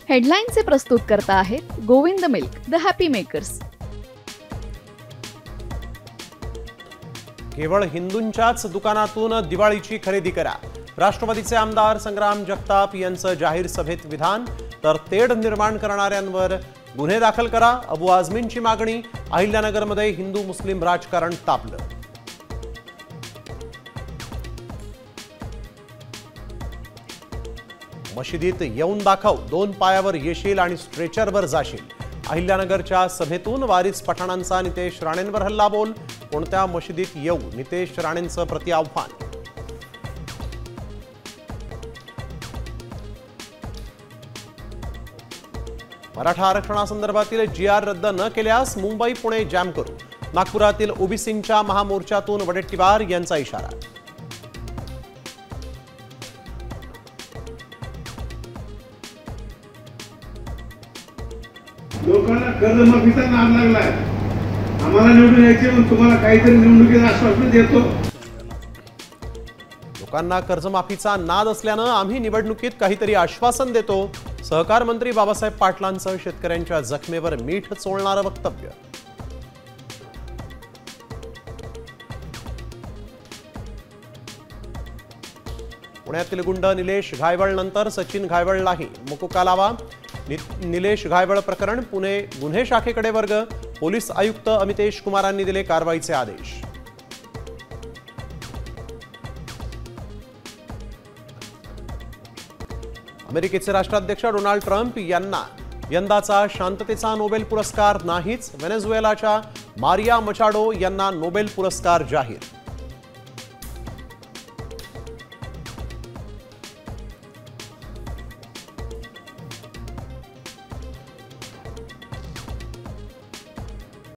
हेडलाईनचे प्रस्तुत करता आहेत Govind milk, the happy makers. केवळ हिंदूंच्याच दुकानातून दिवाळीची खरेदी करा। राष्ट्रवादीचे आमदार संग्राम जगताप यांचं जाहीर सभेत विधान। तर तेढ निर्माण करणाऱ्यांवर गुन्हे दाखल करा, अबू आझमींची मागणी। अहिल्यानगरमध्ये हिंदू मुस्लिम राजकारण तापलं। मशिदीत येऊन दाखव, 2 पायावर येशील आणि स्ट्रेचरवर जाशील। अहिल्यानगरच्या सभेतून वारिस पठाणांचा नितेश राणेंवर हल्ला बोल। कोणत्या मशिदीत येऊ, नितेश राणेंचं प्रतिआव्हान। मराठा आरक्षणासंदर्भातील GR रद्द न केल्यास मुंबई पुणे जॅम करू। नागपुरातील ओबीसींच्या महामोर्चातून वडेट्टीवार यांचा इशारा। लोकांना कर्जमाफीचा नाद लागलाय। आम्हाला निवडून यायचे म्हणून तुम्हाला काहीतरी निवडणुकीत आश्वासन देतो। लोकांना कर्जमाफीचा नाद असल्यानं आम्ही निवडणुकीत काहीतरी आश्वासन देतो। सहकार मंत्री बाबासाहेब पाटलांचं शेतकऱ्यांच्या जखमेवर मीठ चोळणारं वक्तव्य। पुण्यातील गुंड निलेश घायवळ नंतर सचिन घायवळलाही मुकुका लावा। निलेश घायवळ प्रकरण पुणे गुन्हे शाखेकडे वर्ग। पोलीस आयुक्त अमितेश कुमारांनी दिले कारवाईचे आदेश। अमेरिकेचे राष्ट्राध्यक्ष डोनाल्ड ट्रम्प यांना यंदाचा शांततेचा नोबेल पुरस्कार नाहीच। व्हेनेझुएलाच्या मारिया मचाडो यांना नोबेल पुरस्कार जाहीर।